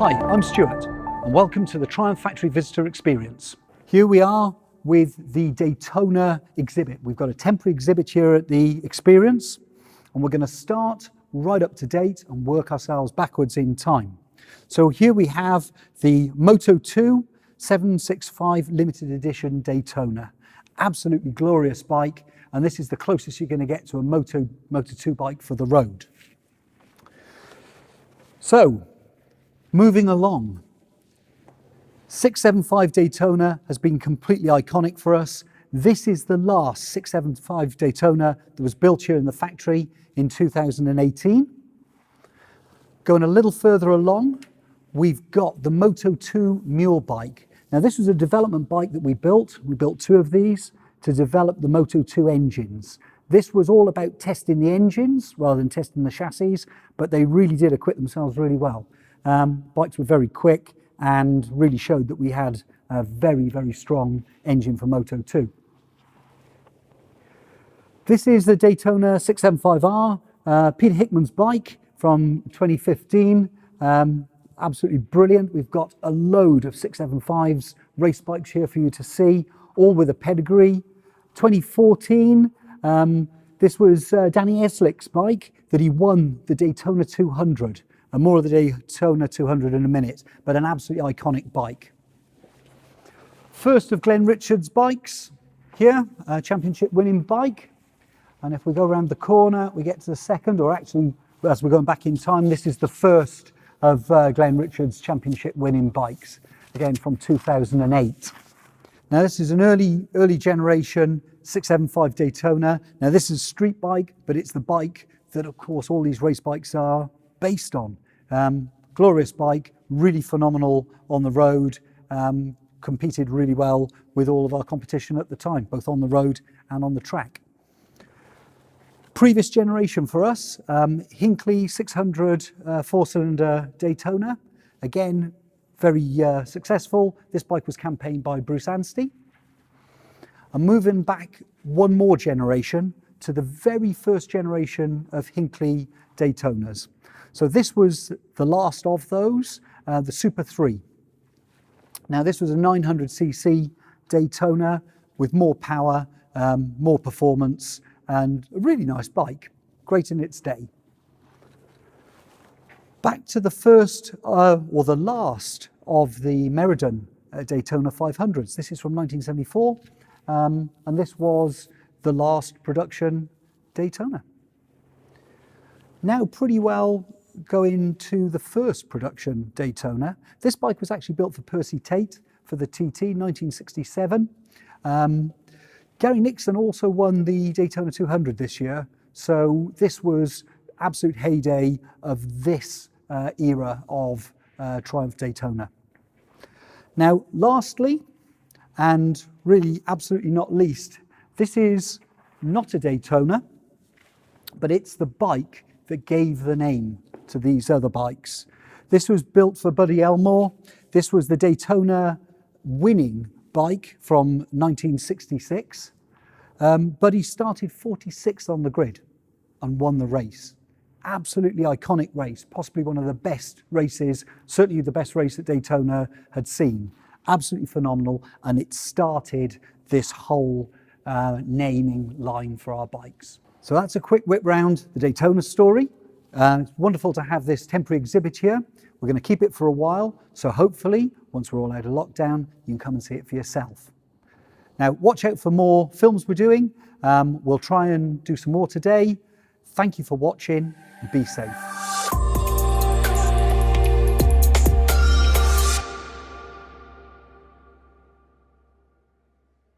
Hi, I'm Stuart and welcome to the Triumph Factory Visitor Experience. Here we are with the Daytona exhibit. We've got a temporary exhibit here at the Experience and we're going to start right up to date and work ourselves backwards in time. So here we have the Moto2 765 Limited Edition Daytona. Absolutely glorious bike, and this is the closest you're going to get to a Moto2 bike for the road. So, moving along, 675 Daytona has been completely iconic for us. This is the last 675 Daytona that was built here in the factory in 2018. Going a little further along, we've got the Moto2 mule bike. Now this was a development bike that we built. We built two of these to develop the Moto2 engines. This was all about testing the engines rather than testing the chassis, but they really did acquit themselves really well. Bikes were very quick and really showed that we had a very, very strong engine for Moto2. This is the Daytona 675R, Peter Hickman's bike from 2015. Absolutely brilliant. We've got a load of 675s race bikes here for you to see, all with a pedigree. 2014, this was Danny Eslick's bike that he won the Daytona 200. And more of the Daytona 200 in a minute, but an absolutely iconic bike. First of Glenn Richards' bikes here, a championship winning bike. And if we go around the corner, we get to the second, or actually, as we're going back in time, this is the first of Glenn Richards' championship winning bikes, again from 2008. Now this is an early generation 675 Daytona. Now this is a street bike, but it's the bike that of course all these race bikes are based on. Glorious bike, really phenomenal on the road, competed really well with all of our competition at the time, both on the road and on the track. Previous generation for us, Hinckley 600 four-cylinder Daytona, again very successful. This bike was campaigned by Bruce Anstey. And moving back one more generation to the very first generation of Hinckley Daytonas. So this was the last of those, the Super 3. Now this was a 900cc Daytona with more power, more performance, and a really nice bike, great in its day. Back to the first, or the last of the Meriden Daytona 500s. This is from 1974, and this was the last production Daytona. Now pretty well going to the first production Daytona. This bike was actually built for Percy Tate for the TT, 1967. Gary Nixon also won the Daytona 200 this year, so this was absolute heyday of this era of Triumph Daytona. Now lastly, and really absolutely not least, this is not a Daytona, but it's the bike that gave the name to these other bikes. This was built for Buddy Elmore. This was the Daytona winning bike from 1966. Buddy started 46th on the grid and won the race. Absolutely iconic race, possibly one of the best races, certainly the best race that Daytona had seen. Absolutely phenomenal, and it started this whole naming line for our bikes. So that's a quick whip round the Daytona story. It's wonderful to have this temporary exhibit here. We're going to keep it for a while, so hopefully, once we're all out of lockdown, you can come and see it for yourself. Now, watch out for more films we're doing. We'll try and do some more today. Thank you for watching, and be safe.